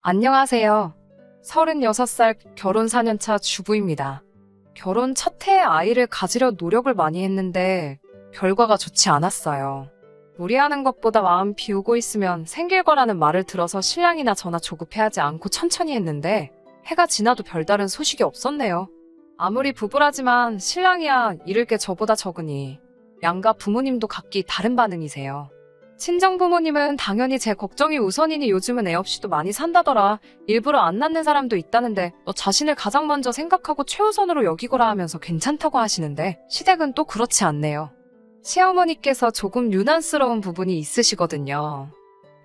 안녕하세요. 36살 결혼 4년차 주부입니다. 결혼 첫 해에 아이를 가지려 노력을 많이 했는데 결과가 좋지 않았어요. 무리하는 것보다 마음 비우고 있으면 생길 거라는 말을 들어서 신랑이나 저나 조급해하지 않고 천천히 했는데 해가 지나도 별다른 소식이 없었네요. 아무리 부부라지만 신랑이야 잃을 게 저보다 적으니 양가 부모님도 각기 다른 반응이세요. 친정 부모님은 당연히 제 걱정이 우선이니 요즘은 애 없이도 많이 산다더라. 일부러 안 낳는 사람도 있다는데 너 자신을 가장 먼저 생각하고 최우선으로 여기거라 하면서 괜찮다고 하시는데 시댁은 또 그렇지 않네요. 시어머니께서 조금 유난스러운 부분이 있으시거든요.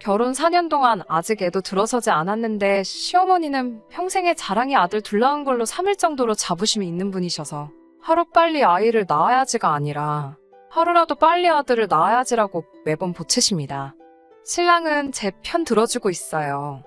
결혼 4년 동안 아직 애도 들어서지 않았는데 시어머니는 평생의 자랑이 아들 둘 낳은 걸로 삼을 정도로 자부심이 있는 분이셔서 하루빨리 아이를 낳아야지가 아니라 하루라도 빨리 아들을 낳아야지라고 매번 보채십니다. 신랑은 제 편 들어주고 있어요.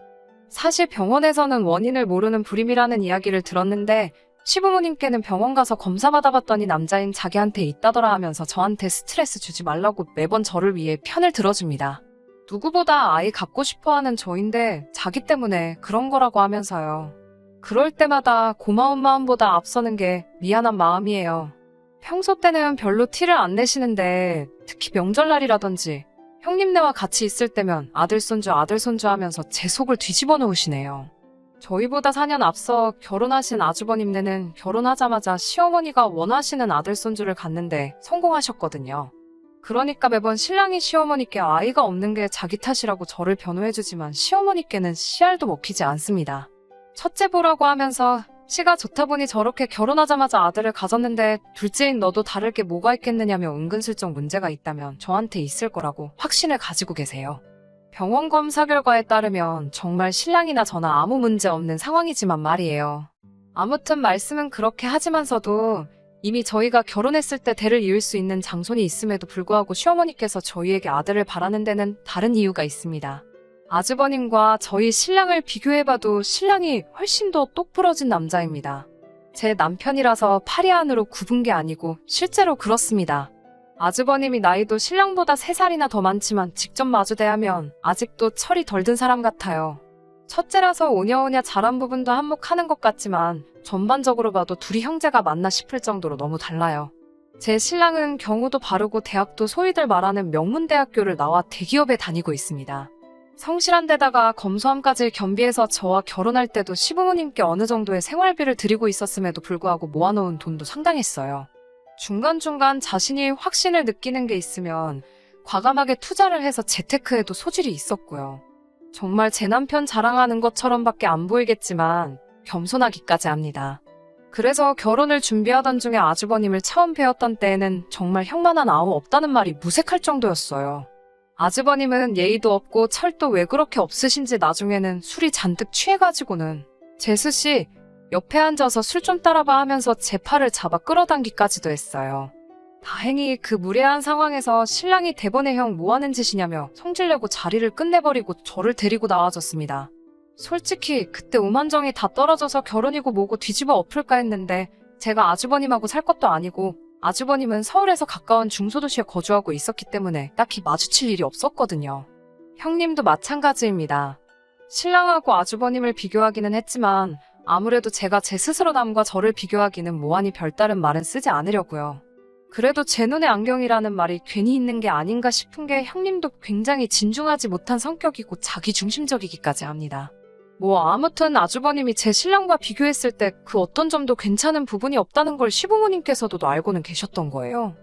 사실 병원에서는 원인을 모르는 불임이라는 이야기를 들었는데 시부모님께는 병원 가서 검사 받아봤더니 남자인 자기한테 있다더라 하면서 저한테 스트레스 주지 말라고 매번 저를 위해 편을 들어줍니다. 누구보다 아이 갖고 싶어하는 저인데 자기 때문에 그런 거라고 하면서요. 그럴 때마다 고마운 마음보다 앞서는 게 미안한 마음이에요. 평소 때는 별로 티를 안 내시는데 특히 명절날이라든지 형님네와 같이 있을 때면 아들 손주 하면서 제 속을 뒤집어 놓으시네요. 저희보다 4년 앞서 결혼하신 아주버님네는 결혼하자마자 시어머니가 원하시는 아들 손주를 갖는데 성공하셨거든요. 그러니까 매번 신랑이 시어머니께 아이가 없는 게 자기 탓이라고 저를 변호해주지만 시어머니께는 씨알도 먹히지 않습니다. 첫째 보라고 하면서 씨가 좋다 보니 저렇게 결혼하자마자 아들을 가졌는데 둘째인 너도 다를 게 뭐가 있겠느냐며 은근슬쩍 문제가 있다면 저한테 있을 거라고 확신을 가지고 계세요. 병원 검사 결과에 따르면 정말 신랑이나 저나 아무 문제 없는 상황이지만 말이에요. 아무튼 말씀은 그렇게 하지만서도 이미 저희가 결혼했을 때 대를 이을 수 있는 장손이 있음에도 불구하고 시어머니께서 저희에게 아들을 바라는 데는 다른 이유가 있습니다. 아주버님과 저희 신랑을 비교해봐도 신랑이 훨씬 더 똑부러진 남자입니다. 제 남편이라서 파리안으로 굽은 게 아니고 실제로 그렇습니다. 아주버님이 나이도 신랑보다 3살이나 더 많지만 직접 마주 대하면 아직도 철이 덜 든 사람 같아요. 첫째라서 오냐오냐 잘한 부분도 한몫하는 것 같지만 전반적으로 봐도 둘이 형제가 맞나 싶을 정도로 너무 달라요. 제 신랑은 경우도 바르고 대학도 소위들 말하는 명문대학교를 나와 대기업에 다니고 있습니다. 성실한 데다가 검소함까지 겸비해서 저와 결혼할 때도 시부모님께 어느 정도의 생활비를 드리고 있었음에도 불구하고 모아놓은 돈도 상당했어요. 중간중간 자신이 확신을 느끼는 게 있으면 과감하게 투자를 해서 재테크에도 소질이 있었고요. 정말 제 남편 자랑하는 것처럼밖에 안 보이겠지만 겸손하기까지 합니다. 그래서 결혼을 준비하던 중에 아주버님을 처음 뵈었던 때에는 정말 형만한 아우 없다는 말이 무색할 정도였어요. 아주버님은 예의도 없고 철도 왜 그렇게 없으신지 나중에는 술이 잔뜩 취해가지고는 재수씨 옆에 앉아서 술 좀 따라봐 하면서 제 팔을 잡아 끌어당기까지도 했어요. 다행히 그 무례한 상황에서 신랑이 대번에 형 뭐하는 짓이냐며 성질내고 자리를 끝내버리고 저를 데리고 나와줬습니다. 솔직히 그때 오만정이 다 떨어져서 결혼이고 뭐고 뒤집어 엎을까 했는데 제가 아주버님하고 살 것도 아니고 아주버님은 서울에서 가까운 중소도시에 거주하고 있었기 때문에 딱히 마주칠 일이 없었거든요. 형님도 마찬가지입니다. 신랑하고 아주버님을 비교하기는 했지만 아무래도 제가 제 스스로 남과 저를 비교하기는 뭐하니 별다른 말은 쓰지 않으려고요. 그래도 제 눈에 안경이라는 말이 괜히 있는 게 아닌가 싶은 게 형님도 굉장히 진중하지 못한 성격이고 자기중심적이기까지 합니다. 아무튼 아주버님이 제 신랑과 비교했을 때 그 어떤 점도 괜찮은 부분이 없다는 걸 시부모님께서도 알고는 계셨던 거예요.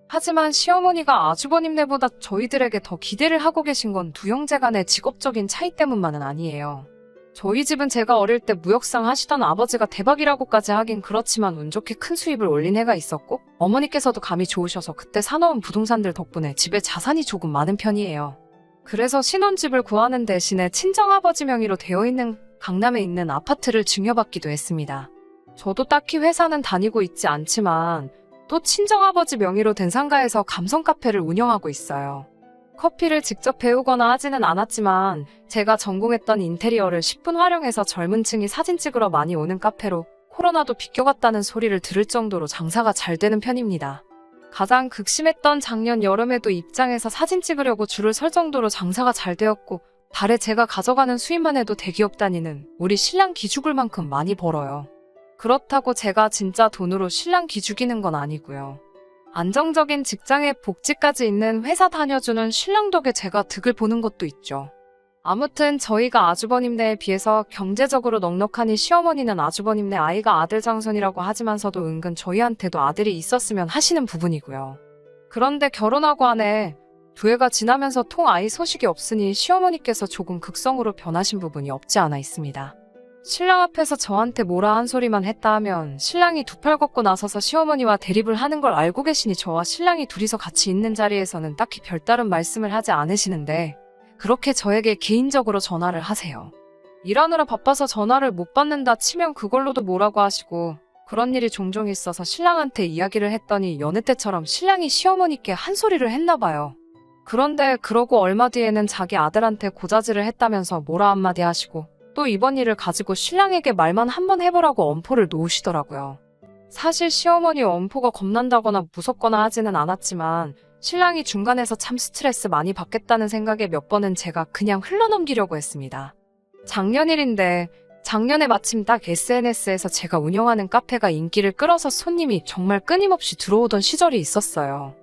하지만 시어머니가 아주버님네보다 저희들에게 더 기대를 하고 계신 건 두 형제 간의 직업적인 차이 때문만은 아니에요. 저희 집은 제가 어릴 때 무역상 하시던 아버지가 대박이라고까지 하긴 그렇지만 운 좋게 큰 수입을 올린 해가 있었고 어머니께서도 감이 좋으셔서 그때 사놓은 부동산들 덕분에 집에 자산이 조금 많은 편이에요. 그래서 신혼집을 구하는 대신에 친정아버지 명의로 되어 있는 강남에 있는 아파트를 증여받기도 했습니다. 저도 딱히 회사는 다니고 있지 않지만 또 친정아버지 명의로 된 상가에서 감성 카페를 운영하고 있어요. 커피를 직접 배우거나 하지는 않았지만 제가 전공했던 인테리어를 10분 활용해서 젊은 층이 사진 찍으러 많이 오는 카페로 코로나도 비껴갔다는 소리를 들을 정도로 장사가 잘 되는 편입니다. 가장 극심했던 작년 여름에도 입장에서 사진 찍으려고 줄을 설 정도로 장사가 잘 되었고 달에 제가 가져가는 수입만 해도 대기업 다니는 우리 신랑 기죽을 만큼 많이 벌어요. 그렇다고 제가 진짜 돈으로 신랑 기죽이는 건 아니고요. 안정적인 직장에 복지까지 있는 회사 다녀주는 신랑 덕에 제가 득을 보는 것도 있죠. 아무튼 저희가 아주버님네에 비해서 경제적으로 넉넉하니 시어머니는 아주버님네 아이가 아들 장손이라고 하지만서도 은근 저희한테도 아들이 있었으면 하시는 부분이고요. 그런데 결혼하고 한 해, 두 해가 지나면서 통 아이 소식이 없으니 시어머니께서 조금 극성으로 변하신 부분이 없지 않아 있습니다. 신랑 앞에서 저한테 뭐라 한 소리만 했다 하면 신랑이 두 팔 걷고 나서서 시어머니와 대립을 하는 걸 알고 계시니 저와 신랑이 둘이서 같이 있는 자리에서는 딱히 별다른 말씀을 하지 않으시는데 그렇게 저에게 개인적으로 전화를 하세요. 일하느라 바빠서 전화를 못 받는다 치면 그걸로도 뭐라고 하시고 그런 일이 종종 있어서 신랑한테 이야기를 했더니 여느 때처럼 신랑이 시어머니께 한 소리를 했나 봐요. 그런데 그러고 얼마 뒤에는 자기 아들한테 고자질을 했다면서 뭐라 한마디 하시고 또 이번 일을 가지고 신랑에게 말만 한번 해보라고 엄포를 놓으시더라고요. 사실 시어머니 엄포가 겁난다거나 무섭거나 하지는 않았지만 신랑이 중간에서 참 스트레스 많이 받겠다는 생각에 몇 번은 제가 그냥 흘러넘기려고 했습니다. 작년 일인데 작년에 마침 딱 SNS에서 제가 운영하는 카페가 인기를 끌어서 손님이 정말 끊임없이 들어오던 시절이 있었어요.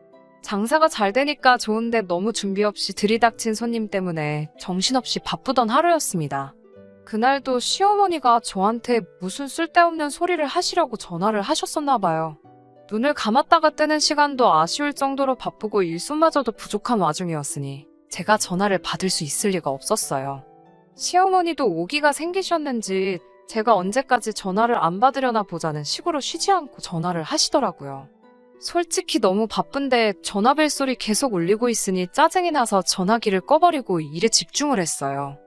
장사가 잘 되니까 좋은데 너무 준비 없이 들이닥친 손님 때문에 정신없이 바쁘던 하루였습니다. 그날도 시어머니가 저한테 무슨 쓸데없는 소리를 하시려고 전화를 하셨었나 봐요. 눈을 감았다가 뜨는 시간도 아쉬울 정도로 바쁘고 일손마저도 부족한 와중이었으니 제가 전화를 받을 수 있을 리가 없었어요. 시어머니도 오기가 생기셨는지 제가 언제까지 전화를 안 받으려나 보자는 식으로 쉬지 않고 전화를 하시더라고요. 솔직히 너무 바쁜데 전화벨 소리 계속 울리고 있으니 짜증이 나서 전화기를 꺼버리고 일에 집중을 했어요.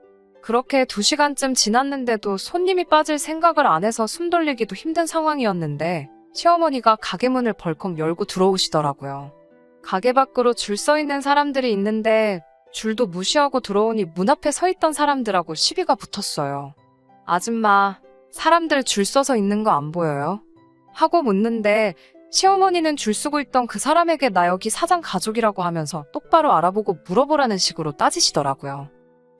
그렇게 2시간쯤 지났는데도 손님이 빠질 생각을 안 해서 숨 돌리기도 힘든 상황이었는데 시어머니가 가게 문을 벌컥 열고 들어오시더라고요. 가게 밖으로 줄 서 있는 사람들이 있는데 줄도 무시하고 들어오니 문 앞에 서 있던 사람들하고 시비가 붙었어요. 아줌마, 사람들 줄 서서 있는 거 안 보여요? 하고 묻는데 시어머니는 줄 서고 있던 그 사람에게 나 여기 사장 가족이라고 하면서 똑바로 알아보고 물어보라는 식으로 따지시더라고요.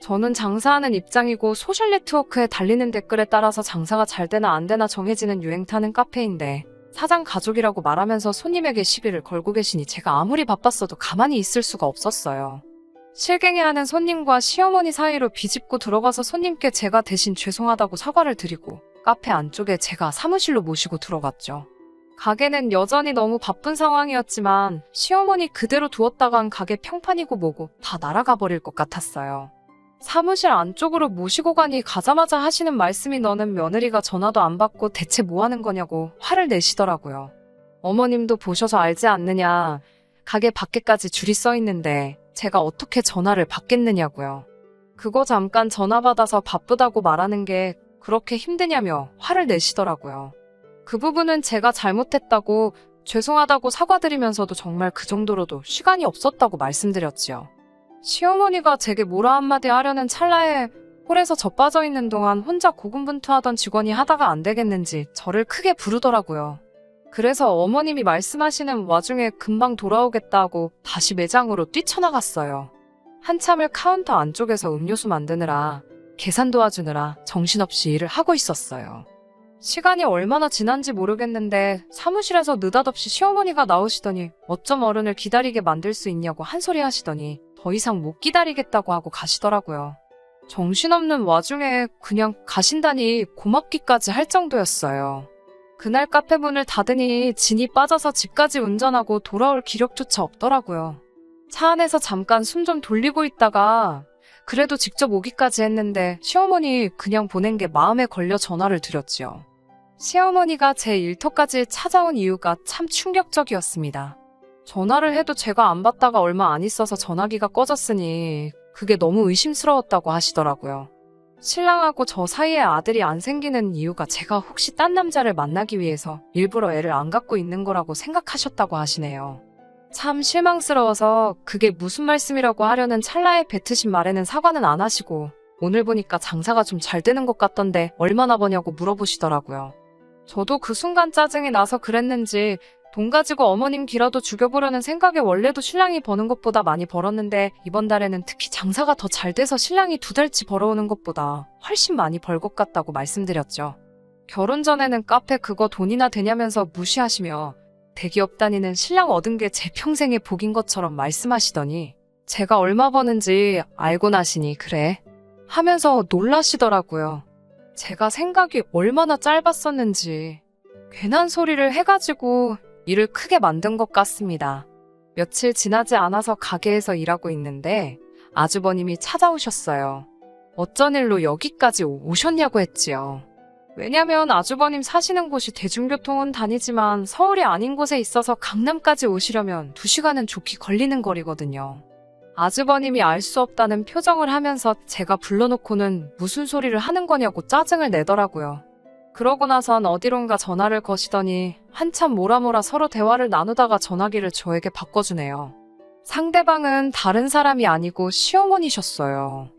저는 장사하는 입장이고 소셜네트워크에 달리는 댓글에 따라서 장사가 잘 되나 안 되나 정해지는 유행 타는 카페인데 사장 가족이라고 말하면서 손님에게 시비를 걸고 계시니 제가 아무리 바빴어도 가만히 있을 수가 없었어요. 실갱이하는 손님과 시어머니 사이로 비집고 들어가서 손님께 제가 대신 죄송하다고 사과를 드리고 카페 안쪽에 제가 사무실로 모시고 들어갔죠. 가게는 여전히 너무 바쁜 상황이었지만 시어머니 그대로 두었다간 가게 평판이고 뭐고 다 날아가 버릴 것 같았어요. 사무실 안쪽으로 모시고 가니 가자마자 하시는 말씀이 너는 며느리가 전화도 안 받고 대체 뭐 하는 거냐고 화를 내시더라고요. 어머님도 보셔서 알지 않느냐. 가게 밖에까지 줄이 서 있는데 제가 어떻게 전화를 받겠느냐고요. 그거 잠깐 전화 받아서 바쁘다고 말하는 게 그렇게 힘드냐며 화를 내시더라고요. 그 부분은 제가 잘못했다고 죄송하다고 사과드리면서도 정말 그 정도로도 시간이 없었다고 말씀드렸지요. 시어머니가 제게 뭐라 한마디 하려는 찰나에 홀에서 저 빠져있는 동안 혼자 고군분투하던 직원이 하다가 안 되겠는지 저를 크게 부르더라고요. 그래서 어머님이 말씀하시는 와중에 금방 돌아오겠다고 다시 매장으로 뛰쳐나갔어요. 한참을 카운터 안쪽에서 음료수 만드느라 계산 도와주느라 정신없이 일을 하고 있었어요. 시간이 얼마나 지난지 모르겠는데 사무실에서 느닷없이 시어머니가 나오시더니 어쩜 어른을 기다리게 만들 수 있냐고 한 소리 하시더니 더 이상 못 기다리겠다고 하고 가시더라고요. 정신없는 와중에 그냥 가신다니 고맙기까지 할 정도였어요. 그날 카페 문을 닫으니 진이 빠져서 집까지 운전하고 돌아올 기력조차 없더라고요. 차 안에서 잠깐 숨 좀 돌리고 있다가 그래도 직접 오기까지 했는데 시어머니 그냥 보낸 게 마음에 걸려 전화를 드렸지요. 시어머니가 제 일터까지 찾아온 이유가 참 충격적이었습니다. 전화를 해도 제가 안 받다가 얼마 안 있어서 전화기가 꺼졌으니 그게 너무 의심스러웠다고 하시더라고요. 신랑하고 저 사이에 아들이 안 생기는 이유가 제가 혹시 딴 남자를 만나기 위해서 일부러 애를 안 갖고 있는 거라고 생각하셨다고 하시네요. 참 실망스러워서 그게 무슨 말씀이라고 하려는 찰나에 뱉으신 말에는 사과는 안 하시고 오늘 보니까 장사가 좀 잘 되는 것 같던데 얼마나 버냐고 물어보시더라고요. 저도 그 순간 짜증이 나서 그랬는지 돈 가지고 어머님 기라도 죽여보려는 생각에 원래도 신랑이 버는 것보다 많이 벌었는데 이번 달에는 특히 장사가 더 잘 돼서 신랑이 2달치 벌어오는 것보다 훨씬 많이 벌 것 같다고 말씀드렸죠. 결혼 전에는 카페 그거 돈이나 되냐면서 무시하시며 대기업 다니는 신랑 얻은 게 제 평생의 복인 것처럼 말씀하시더니 제가 얼마 버는지 알고 나시니 그래 하면서 놀라시더라고요. 제가 생각이 얼마나 짧았었는지 괜한 소리를 해가지고 일을 크게 만든 것 같습니다. 며칠 지나지 않아서 가게에서 일하고 있는데 아주버님이 찾아오셨어요. 어쩐 일로 여기까지 오셨냐고 했지요. 왜냐면 아주버님 사시는 곳이 대중교통은 다니지만 서울이 아닌 곳에 있어서 강남까지 오시려면 2시간은 좋게 걸리는 거리거든요. 아주버님이 알 수 없다는 표정을 하면서 제가 불러놓고는 무슨 소리를 하는 거냐고 짜증을 내더라고요. 그러고 나선 어디론가 전화를 거시더니 한참 뭐라뭐라 서로 대화를 나누다가 전화기를 저에게 바꿔주네요. 상대방은 다른 사람이 아니고 시어머니셨어요.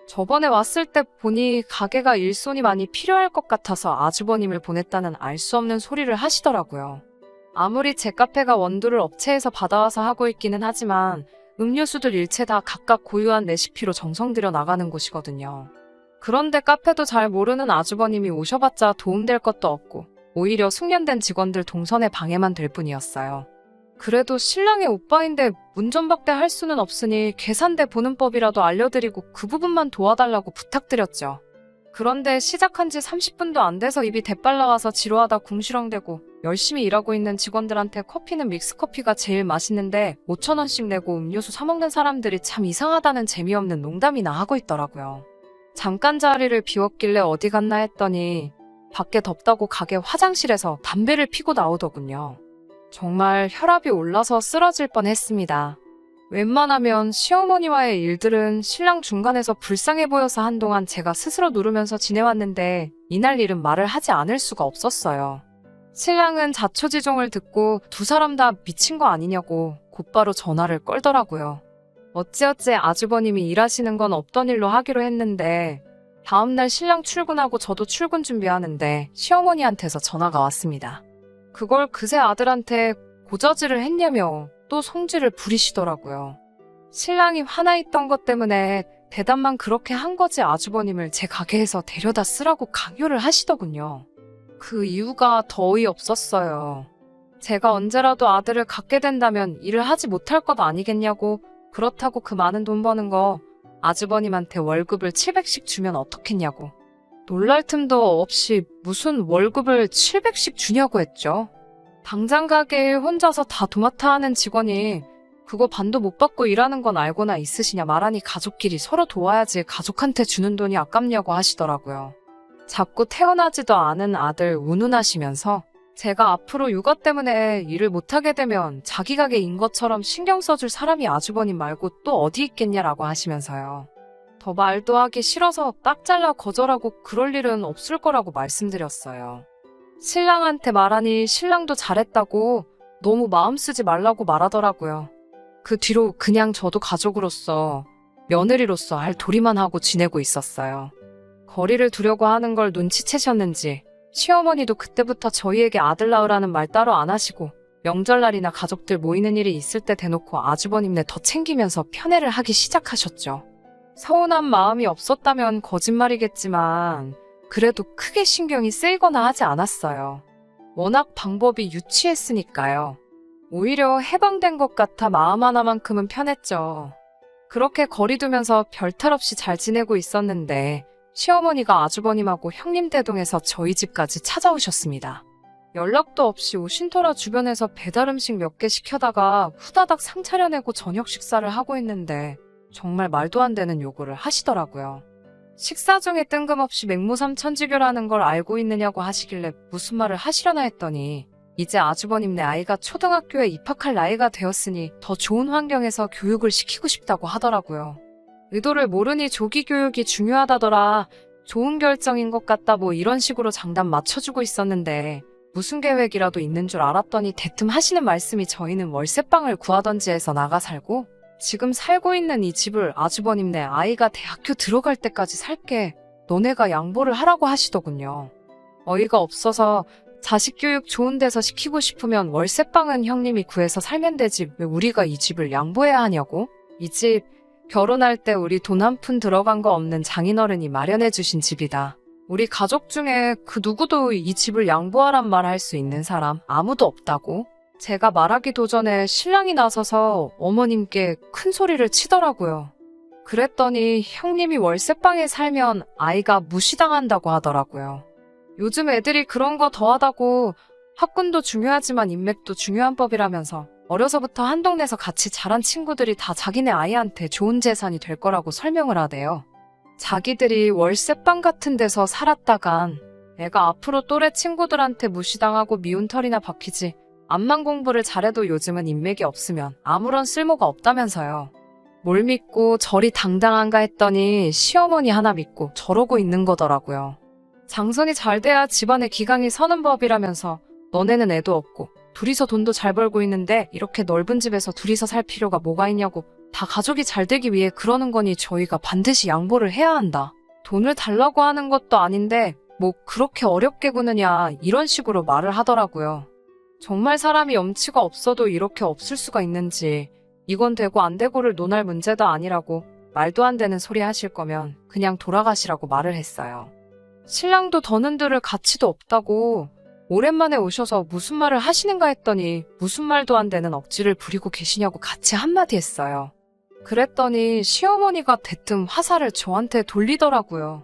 저번에 왔을 때 보니 가게가 일손이 많이 필요할 것 같아서 아주버님을 보냈다는 알 수 없는 소리를 하시더라고요. 아무리 제 카페가 원두를 업체에서 받아와서 하고 있기는 하지만 음료수들 일체 다 각각 고유한 레시피로 정성 들여 나가는 곳이거든요. 그런데 카페도 잘 모르는 아주버님이 오셔봤자 도움될 것도 없고 오히려 숙련된 직원들 동선에 방해만 될 뿐이었어요. 그래도 신랑의 오빠인데 문전박대 할 수는 없으니 계산대 보는 법이라도 알려드리고 그 부분만 도와달라고 부탁드렸죠. 그런데 시작한 지 30분도 안 돼서 입이 대빨 나와서 지루하다 궁시렁대고 열심히 일하고 있는 직원들한테 커피는 믹스커피가 제일 맛있는데 5,000원씩 내고 음료수 사 먹는 사람들이 참 이상하다는 재미없는 농담이나 하고 있더라고요. 잠깐 자리를 비웠길래 어디 갔나 했더니 밖에 덥다고 가게 화장실에서 담배를 피고 나오더군요. 정말 혈압이 올라서 쓰러질 뻔했습니다. 웬만하면 시어머니와의 일들은 신랑 중간에서 불쌍해 보여서 한동안 제가 스스로 누르면서 지내왔는데 이날 일은 말을 하지 않을 수가 없었어요. 신랑은 자초지종을 듣고 두 사람 다 미친 거 아니냐고 곧바로 전화를 걸더라고요. 어찌어찌 아주버님이 일하시는 건 없던 일로 하기로 했는데 다음날 신랑 출근하고 저도 출근 준비하는데 시어머니한테서 전화가 왔습니다. 그걸 그새 아들한테 고저지를 했냐며 또 성질을 부리시더라고요. 신랑이 화나 있던 것 때문에 대답만 그렇게 한 거지 아주버님을 제 가게에서 데려다 쓰라고 강요를 하시더군요. 그 이유가 더 어이없었어요. 제가 언제라도 아들을 갖게 된다면 일을 하지 못할 것 아니겠냐고 그렇다고 그 많은 돈 버는 거 아주버님한테 월급을 700씩 주면 어떻겠냐고. 놀랄 틈도 없이 무슨 월급을 700씩 주냐고 했죠. 당장 가게에 혼자서 다 도맡아 하는 직원이 그거 반도 못 받고 일하는 건 알고나 있으시냐 말하니 가족끼리 서로 도와야지 가족한테 주는 돈이 아깝냐고 하시더라고요. 자꾸 태어나지도 않은 아들 운운하시면서 제가 앞으로 육아 때문에 일을 못하게 되면 자기 가게인 것처럼 신경 써줄 사람이 아주버님 말고 또 어디 있겠냐라고 하시면서요. 더 말도 하기 싫어서 딱 잘라 거절하고 그럴 일은 없을 거라고 말씀드렸어요. 신랑한테 말하니 신랑도 잘했다고 너무 마음 쓰지 말라고 말하더라고요. 그 뒤로 그냥 저도 가족으로서 며느리로서 할 도리만 하고 지내고 있었어요. 거리를 두려고 하는 걸 눈치채셨는지 시어머니도 그때부터 저희에게 아들 낳으라는 말 따로 안 하시고 명절날이나 가족들 모이는 일이 있을 때 대놓고 아주버님네 더 챙기면서 편애를 하기 시작하셨죠. 서운한 마음이 없었다면 거짓말이겠지만 그래도 크게 신경이 쓰이거나 하지 않았어요. 워낙 방법이 유치했으니까요. 오히려 해방된 것 같아 마음 하나만큼은 편했죠. 그렇게 거리 두면서 별탈 없이 잘 지내고 있었는데 시어머니가 아주버님하고 형님 대동해서 저희 집까지 찾아오셨습니다. 연락도 없이 오신 터라 주변에서 배달 음식 몇 개 시켜다가 후다닥 상 차려내고 저녁 식사를 하고 있는데 정말 말도 안 되는 요구를 하시더라고요. 식사 중에 뜬금없이 맹모삼천지교라는 걸 알고 있느냐고 하시길래 무슨 말을 하시려나 했더니 이제 아주버님네 아이가 초등학교에 입학할 나이가 되었으니 더 좋은 환경에서 교육을 시키고 싶다고 하더라고요. 의도를 모르니 조기 교육이 중요하다더라. 좋은 결정인 것 같다 뭐 이런 식으로 장단 맞춰주고 있었는데 무슨 계획이라도 있는 줄 알았더니 대뜸 하시는 말씀이 저희는 월세방을 구하던지 해서 나가 살고 지금 살고 있는 이 집을 아주버님네 아이가 대학교 들어갈 때까지 살게 너네가 양보를 하라고 하시더군요. 어이가 없어서 자식 교육 좋은 데서 시키고 싶으면 월세방은 형님이 구해서 살면 되지 왜 우리가 이 집을 양보해야 하냐고? 이 집 결혼할 때 우리 돈 한 푼 들어간 거 없는 장인어른이 마련해 주신 집이다. 우리 가족 중에 그 누구도 이 집을 양보하란 말 할 수 있는 사람 아무도 없다고? 제가 말하기도 전에 신랑이 나서서 어머님께 큰 소리를 치더라고요. 그랬더니 형님이 월세방에 살면 아이가 무시당한다고 하더라고요. 요즘 애들이 그런 거 더하다고 학군도 중요하지만 인맥도 중요한 법이라면서 어려서부터 한 동네에서 같이 자란 친구들이 다 자기네 아이한테 좋은 재산이 될 거라고 설명을 하대요. 자기들이 월세방 같은 데서 살았다간 애가 앞으로 또래 친구들한테 무시당하고 미운 털이나 박히지 암만 공부를 잘해도 요즘은 인맥이 없으면 아무런 쓸모가 없다면서요. 뭘 믿고 저리 당당한가 했더니 시어머니 하나 믿고 저러고 있는 거더라고요. 장손이 잘 돼야 집안에 기강이 서는 법이라면서 너네는 애도 없고 둘이서 돈도 잘 벌고 있는데 이렇게 넓은 집에서 둘이서 살 필요가 뭐가 있냐고 다 가족이 잘 되기 위해 그러는 거니 저희가 반드시 양보를 해야 한다. 돈을 달라고 하는 것도 아닌데 뭐 그렇게 어렵게 구느냐 이런 식으로 말을 하더라고요. 정말 사람이 염치가 없어도 이렇게 없을 수가 있는지 이건 되고 안 되고를 논할 문제도 아니라고 말도 안 되는 소리 하실 거면 그냥 돌아가시라고 말을 했어요. 신랑도 더는 들을 가치도 없다고 오랜만에 오셔서 무슨 말을 하시는가 했더니 무슨 말도 안 되는 억지를 부리고 계시냐고 같이 한마디 했어요. 그랬더니 시어머니가 대뜸 화살을 저한테 돌리더라고요.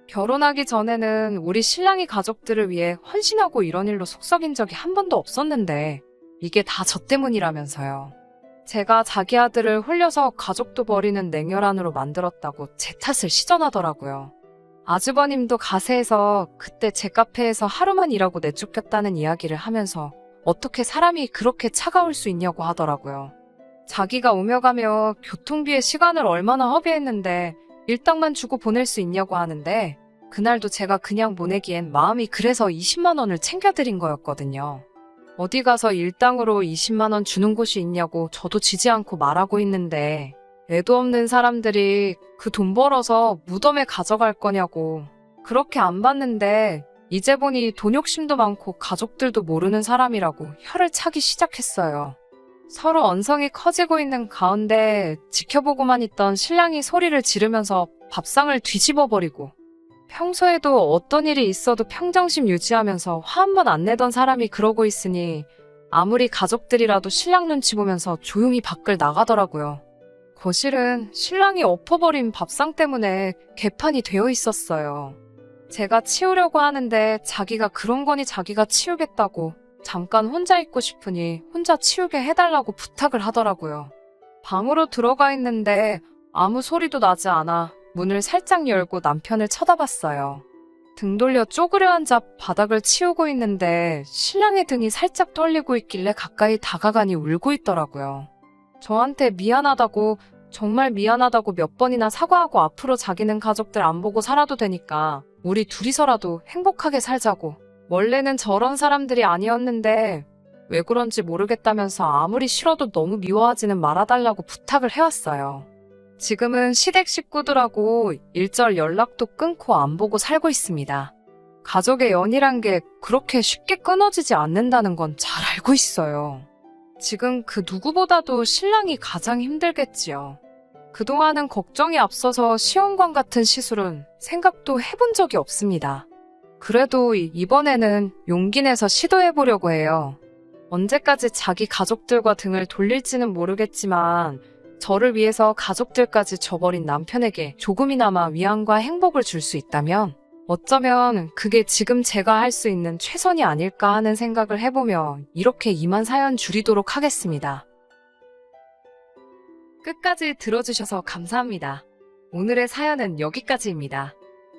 결혼하기 전에는 우리 신랑이 가족들을 위해 헌신하고 이런 일로 속 썩인 적이 한 번도 없었는데 이게 다 저 때문이라면서요. 제가 자기 아들을 홀려서 가족도 버리는 냉혈한으로 만들었다고 제 탓을 시전하더라고요. 아주버님도 가세해서 그때 제 카페에서 하루만 일하고 내쫓겼다는 이야기를 하면서 어떻게 사람이 그렇게 차가울 수 있냐고 하더라고요. 자기가 오며 가며 교통비에 시간을 얼마나 허비했는데 일당만 주고 보낼 수 있냐고 하는데 그날도 제가 그냥 보내기엔 마음이 그래서 20만 원을 챙겨드린 거였거든요. 어디 가서 일당으로 20만 원 주는 곳이 있냐고 저도 지지 않고 말하고 있는데 애도 없는 사람들이 그 돈 벌어서 무덤에 가져갈 거냐고 그렇게 안 받는데 이제 보니 돈 욕심도 많고 가족들도 모르는 사람이라고 혀를 차기 시작했어요. 서로 언성이 커지고 있는 가운데 지켜보고만 있던 신랑이 소리를 지르면서 밥상을 뒤집어버리고 평소에도 어떤 일이 있어도 평정심 유지하면서 화 한 번 안 내던 사람이 그러고 있으니 아무리 가족들이라도 신랑 눈치 보면서 조용히 밖을 나가더라고요. 거실은 신랑이 엎어버린 밥상 때문에 개판이 되어 있었어요. 제가 치우려고 하는데 자기가 그런 거니 자기가 치우겠다고 잠깐 혼자 있고 싶으니 혼자 치우게 해달라고 부탁을 하더라고요. 방으로 들어가 있는데 아무 소리도 나지 않아 문을 살짝 열고 남편을 쳐다봤어요. 등 돌려 쪼그려 앉아 바닥을 치우고 있는데 신랑의 등이 살짝 떨리고 있길래 가까이 다가가니 울고 있더라고요. 저한테 미안하다고 정말 미안하다고 몇 번이나 사과하고 앞으로 자기는 가족들 안 보고 살아도 되니까 우리 둘이서라도 행복하게 살자고 원래는 저런 사람들이 아니었는데 왜 그런지 모르겠다면서 아무리 싫어도 너무 미워하지는 말아달라고 부탁을 해왔어요. 지금은 시댁 식구들하고 일절 연락도 끊고 안 보고 살고 있습니다. 가족의 연이란 게 그렇게 쉽게 끊어지지 않는다는 건 잘 알고 있어요. 지금 그 누구보다도 신랑이 가장 힘들겠지요. 그동안은 걱정이 앞서서 시험관 같은 시술은 생각도 해본 적이 없습니다. 그래도 이번에는 용기 내서 시도해보려고 해요. 언제까지 자기 가족들과 등을 돌릴지는 모르겠지만 저를 위해서 가족들까지 저버린 남편에게 조금이나마 위안과 행복을 줄 수 있다면 어쩌면 그게 지금 제가 할 수 있는 최선이 아닐까 하는 생각을 해보며 이렇게 이만 사연 줄이도록 하겠습니다. 끝까지 들어주셔서 감사합니다. 오늘의 사연은 여기까지입니다.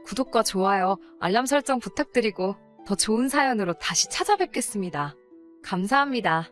구독과 좋아요, 알람 설정 부탁드리고 더 좋은 사연으로 다시 찾아뵙겠습니다. 감사합니다.